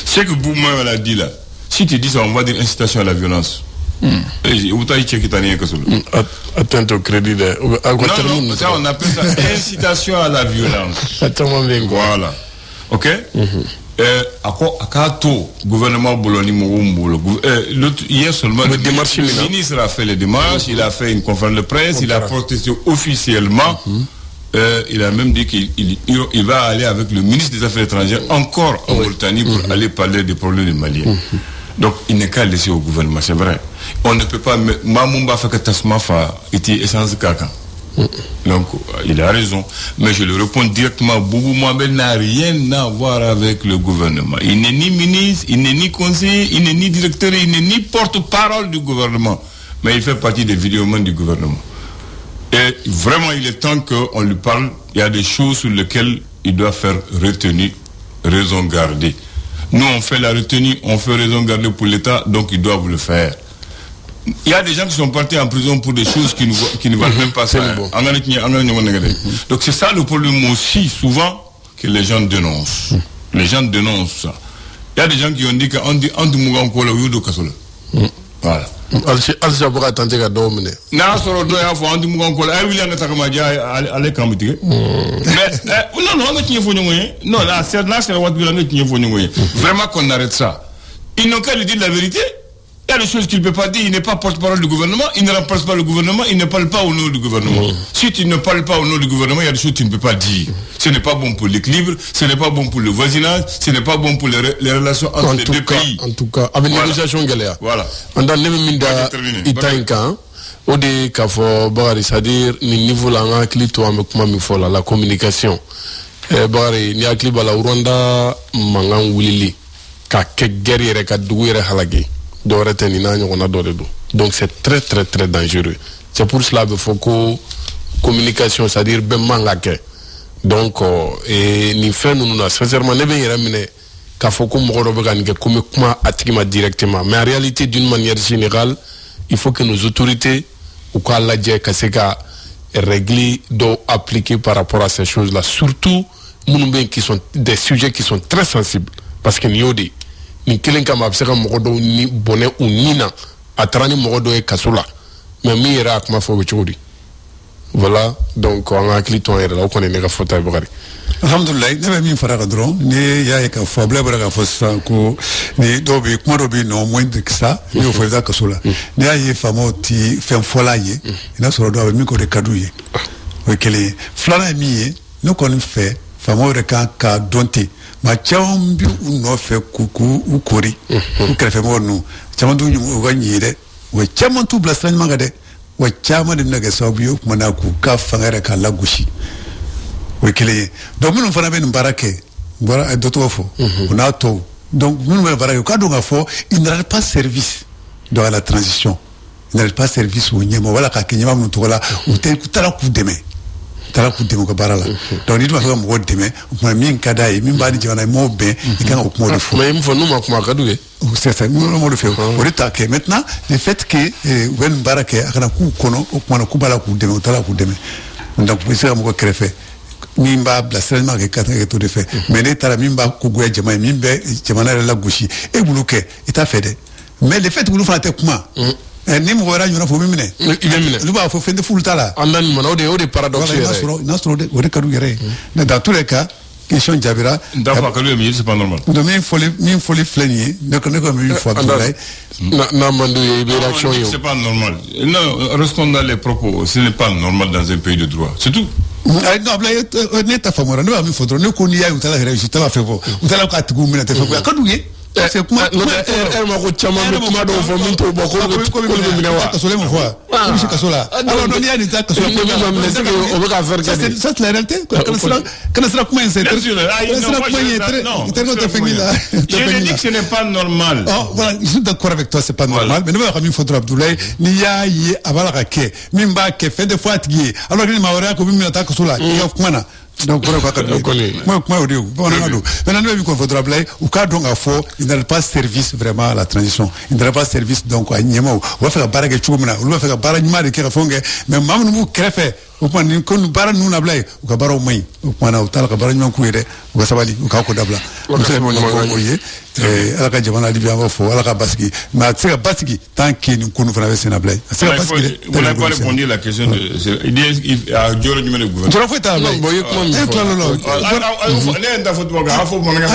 C'est que Boubou Mabel a dit là, si tu dis ça, on va dire incitation à la violence. Atteinte au crédit de... Non, ça on appelle ça incitation à la violence. Voilà. Ok. Akato, gouvernement Bologna, hier seulement, le ministre a fait les démarches, il a fait une conférence de presse, il a protesté officiellement. Il a même dit qu'il va aller avec le ministre des Affaires étrangères encore en Mauritanie pour aller parler des problèmes des Maliens. Donc, il n'est qu'à laisser au gouvernement, c'est vrai. On ne peut pas... Mamumba fait que Tasmafa était essence caca. Donc, il a raison. Mais je le réponds directement, Boubou Mabel n'a rien à voir avec le gouvernement. Il n'est ni ministre, il n'est ni conseiller, il n'est ni directeur, il n'est ni porte-parole du gouvernement. Mais il fait partie des vidéomans du gouvernement. Et vraiment, il est temps qu'on lui parle. Il y a des choses sur lesquelles il doit faire retenue, raison garder. Nous, on fait la retenue, on fait raison garder pour l'État, donc ils doivent le faire. Il y a des gens qui sont partis en prison pour des choses qui ne valent même pas ça. Donc c'est ça le problème aussi, souvent, que les gens dénoncent. Les gens dénoncent ça. Il y a des gens qui ont dit qu'on dit voilà. Al-Jabra a tenté de dominer. Non, vraiment qu'on arrête ça. Ils n'ont qu'à lui dire la vérité. Il y a des choses qu'il ne peut pas dire. Il n'est pas porte-parole du gouvernement. Il ne remplace pas le gouvernement. Il ne parle pas au nom du gouvernement. Si tu ne parles pas au nom du gouvernement, il y a des choses que tu ne peux pas dire. Ce n'est pas bon pour l'équilibre. Ce n'est pas bon pour le voisinage. Ce n'est pas bon pour les relations entre les deux pays. En tout cas, avec négociation galère. Voilà. On a le Itaïnka. Au dé kafo Bakary, c'est-à-dire ni niveau la ngakli to amekuma mifola la communication. Bakary ni akli bala Rwanda mangan wulili ka ke guerriere ka duguere halagi. Donc c'est très très très dangereux. C'est pour cela qu'il faut que communication, c'est-à-dire ben mangake. Donc et ni fait nous sincèrement ne ben yramine ka faut que moro beganike comme kuma atima directement. Mais en réalité d'une manière générale, il faut que nos autorités ou quoi la djé ka se ka régler do appliquer par rapport à ces choses-là. Surtout nous qui sont des sujets qui sont très sensibles parce que niodi ni kelen kama abseka mogodo ni bonne ou nina atrani mogodo e kasula mais mi era akma fo chodi voilà donc on a cliton era la ko ne ga fota Bakary alhamdulillah ne mi fara dron ni ya ka fo bla bra ka fo sa ko ni dobi kuma dobi no moins de ça ni o fo da kasula ni ayi famo ti fem fola ye ina so do mi ko de kadouye o kele flana mi no kon fait famo re ka donte ma chawon bi no fe kuku ukori ukrefe mornu chaman du ga nyire we chaman tu blasran magade we chaman dem naga sabiyo kuma na ku ka fangare ka lagushi we kele donc nous fana ben barake voilà d'autres fo on a tout donc nous barake ka do nga fo il n'aura pas service dans la transition il n'a pas service au Niémo, voilà, quand il y a un là, où tu as la coup de main. Tala ku demo ka bara la donc ni to fa mo deme ko min kada e min badi jona mo be e kan ko mo de fo mais il faut nous ma kadoué c'est ça nous mo de fo o de ta ke maintenant le fait que wen barake akana ku kono o ko na ku bala ku deme tala ku deme donc c'est ça mo ko créé mimba bla seulement que quatre que tout de fait mais ne tala mimba ku goya jama mimbe jama la gauche e buluke et ta fait mais le fait que nous fa te kuma ni mo wara nyona fo mimine lu ba fo fende full tala andan mo o de paradoxe nasro de kadu yere dans tous les cas question jabira d'avoir que lui c'est pas normal de min folie flenier ne connais comme une fois na mando y réaction yo c'est pas normal non restons dans les propos ce n'est pas normal dans un pays de droit c'est tout ay no bla neta famora ne ba mi fodro ne ko ni ya utala réussite tala febo utala ka tugu mina te febo kadu ye c'est comment ma ko chama kuma do fo min to boko ko mina wa ka sole mo fois ko ka sola alors non ya ni ta ka sola ko mais c'est on veut faire ça c'est la réalité quand sera comment c'est très je dis que ce n'est pas normal voilà je suis d'accord avec toi c'est pas normal mais ne va pas mi faudra Abdoulaye ni ya yi abala ka ke min ba ke fait des fois tigi alors ni ma wara ko mina ta ka sola ya kuma donc voilà quoi moi au Dieu bon non maintenant nous qu'on faudra blay ou cas donc à faux il n'a pas service vraiment à la transition il n'a pas service donc à Niémo on va faire barage chumna on va faire barage mari qui rafonge mais mamu nous créé o pan ni kon bara nu na blay o ka baro mai o pana o tala ka bara nyon kuire o ka sabali o ka ko dabla o se mo ko ye ala ka jamana libya va fo ala ka baski ma se ka baski tant que ni kunu fana be sena blay se ka baski vous n'avez pas répondu à la question de il dit à Dioro du le gouvernement tu la fais blay boy comment ne nda football ga fo mo nga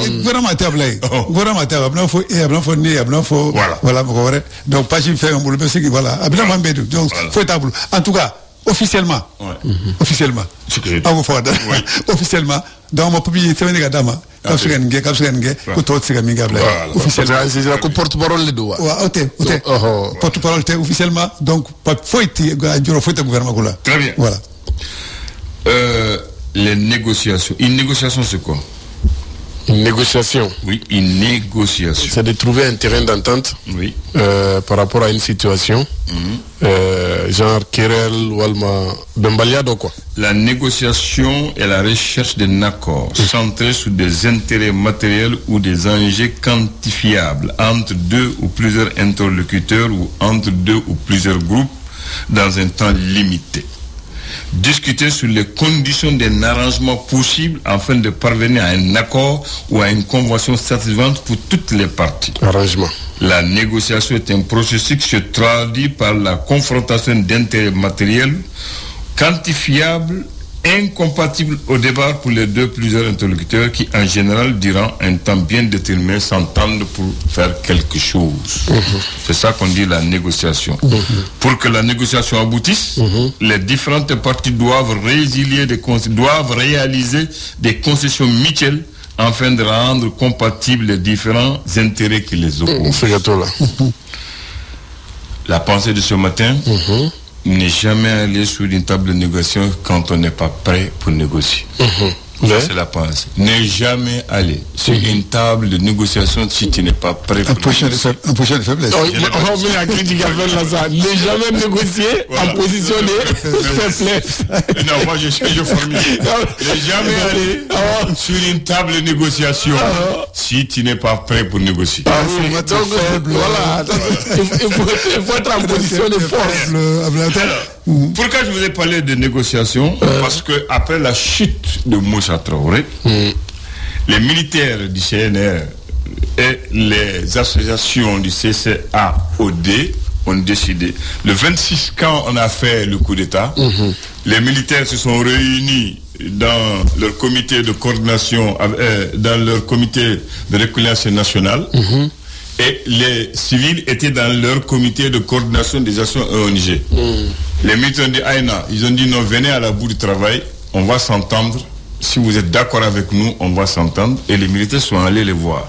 gouvernement ta blay gouvernement ta abna fo e abna fo ni abna fo voilà ko wore donc pas je fais un boulot c'est que voilà abna ma bedu donc faut table en tout cas officiellement officiellement officiellement dans ma publié c'est venir dama kapsugan ko to tsiga minga bla officiellement c'est la porte-parole le doigt porte-parole officiellement donc pas faut être gouvernement là très bien voilà les négociations une négociation c'est quoi une négociation oui une négociation c'est de trouver un terrain d'entente oui par rapport à une situation genre querelle ou alma bembaliado quoi la négociation est la recherche d'un accord centré sur des intérêts matériels ou des enjeux quantifiables entre deux ou plusieurs interlocuteurs ou entre deux ou plusieurs groupes dans un temps limité. Discuter sur les conditions d'un arrangement possible afin de parvenir à un accord ou à une convention satisfaisante pour toutes les parties. Arrangement. La négociation est un processus qui se traduit par la confrontation d'intérêts matériels quantifiables, incompatibles au départ pour les deux plusieurs interlocuteurs qui, en général, durant un temps bien déterminé, s'entendent pour faire quelque chose. C'est ça qu'on dit la négociation. Pour que la négociation aboutisse, les différentes parties doivent réaliser des concessions mutuelles afin de rendre compatibles les différents intérêts qui les opposent. La pensée de ce matin, n'est jamais aller sur une table de négociation quand on n'est pas prêt pour négocier. Ça, c'est la pensée. Ne jamais aller sur une table de négociation si tu n'es pas prêt pour négocier. En position de faiblesse. On met la critique à faire là ça. Ne jamais négocier en position de faiblesse. Non, moi je formule. Ne jamais aller sur une table de négociation si tu n'es pas prêt pour négocier. Donc voilà. Il faut être en position de force. Pourquoi je vous ai parlé de négociation? Parce que après la chute de Moussa Traoré, les militaires du CNR et les associations du CCAOD ont décidé. Le 26, quand on a fait le coup d'État, les militaires se sont réunis dans leur comité de coordination, dans leur comité de réconciliation nationale. Et les civils étaient dans leur comité de coordination des actions ONG. Les militaires de Aïna, ils ont dit non, venez à la bout du travail, on va s'entendre. Si vous êtes d'accord avec nous, on va s'entendre. Et les militaires sont allés les voir.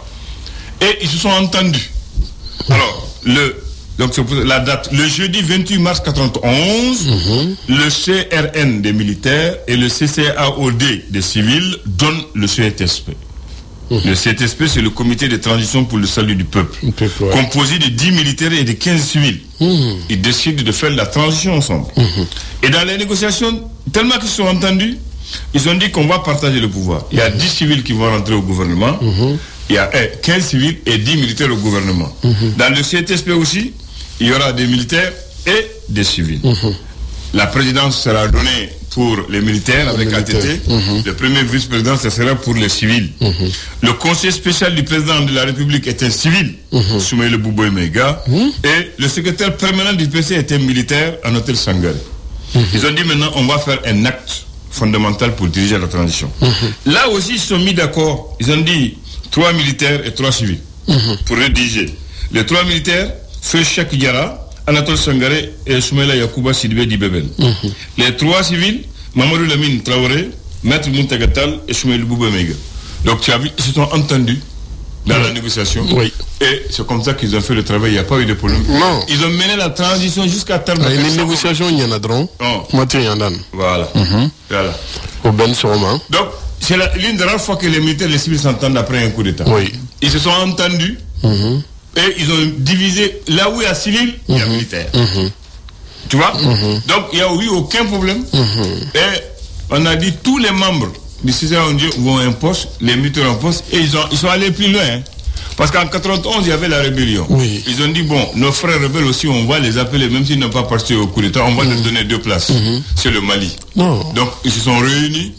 Et ils se sont entendus. Alors, donc c'est pour la date, le jeudi 28 mars 1991, le CRN des militaires et le CCAOD des civils donnent le CTSP. Le CTSP, c'est le comité de transition pour le salut du peuple, composé de 10 militaires et de 15 civils. Ils décident de faire la transition ensemble. Et dans les négociations, tellement qu'ils se sont entendus, ils ont dit qu'on va partager le pouvoir. Il y a 10 civils qui vont rentrer au gouvernement, il y a 15 civils et 10 militaires au gouvernement. Dans le CTSP aussi, il y aura des militaires et des civils. La présidence sera donnée pour les militaires avec ATT. Le premier vice-président, ce sera pour les civils. Le conseil spécial du président de la République est un civil, Soumaïla Bouboy Maïga, et le secrétaire permanent du PC est un militaire, Anotel Sangaré. Ils ont dit maintenant, on va faire un acte fondamental pour diriger la transition. Là aussi, ils se sont mis d'accord. Ils ont dit 3 militaires et 3 civils pour rédiger. Les 3 militaires, Feu Cheikh Diarra, Anatole Sangaré et Soumaïla Yacouba Sidibé Dibébel. Les 3 civils, Mamadou Lamine Traoré, Maître Muntagatal et Soumaïla Bouba Mega. Donc tu as vu, ils se sont entendus dans la négociation. Et c'est comme ça qu'ils ont fait le travail, il n'y a pas eu de problème. Non. Ils ont mené la transition jusqu'à terme. Les négociations, il y en a drôle. Voilà. Voilà. Au Ben Soroma. Donc, c'est l'une des rares fois que les militaires et les civils s'entendent après un coup d'État. Ils se sont entendus. Et ils ont divisé là où il y a civil, il y a militaire. Tu vois? Donc il n'y a eu aucun problème. Et on a dit tous les membres du CCA vont un poste, les militaires en poste, et ils sont allés plus loin. Parce qu'en 91, il y avait la rébellion. Ils ont dit, bon, nos frères rebelles aussi, on va les appeler, même s'ils n'ont pas participé au coup d'État, on va leur donner 2 places. C'est le Mali. Donc, ils se sont réunis,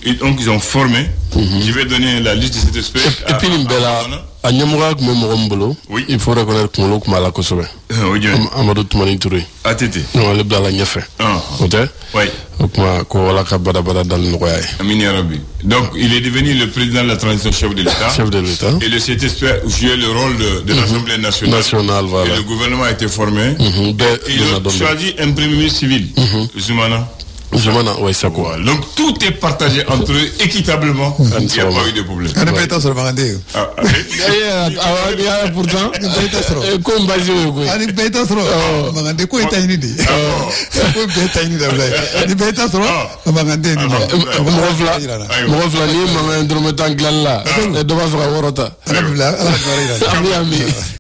et donc ils ont formé. Je vais donner la liste de cette espèce. Et puis, à Nyamura, il faut reconnaître que Molo Kumala Kosobe. Amadou Toumani Touré. ATT. Non, le Blala Niafé. Oui. Donc, il est devenu le président de la transition, chef de l'État. Et le CTSP jouait le rôle de l'Assemblée nationale. Voilà. Et le gouvernement a été formé. Et ils ont choisi un premier ministre civil, Zoumana. Oui, ça quoi. Donc tout est partagé entre eux équitablement. Il n'y a pas eu de problème. Pourtant,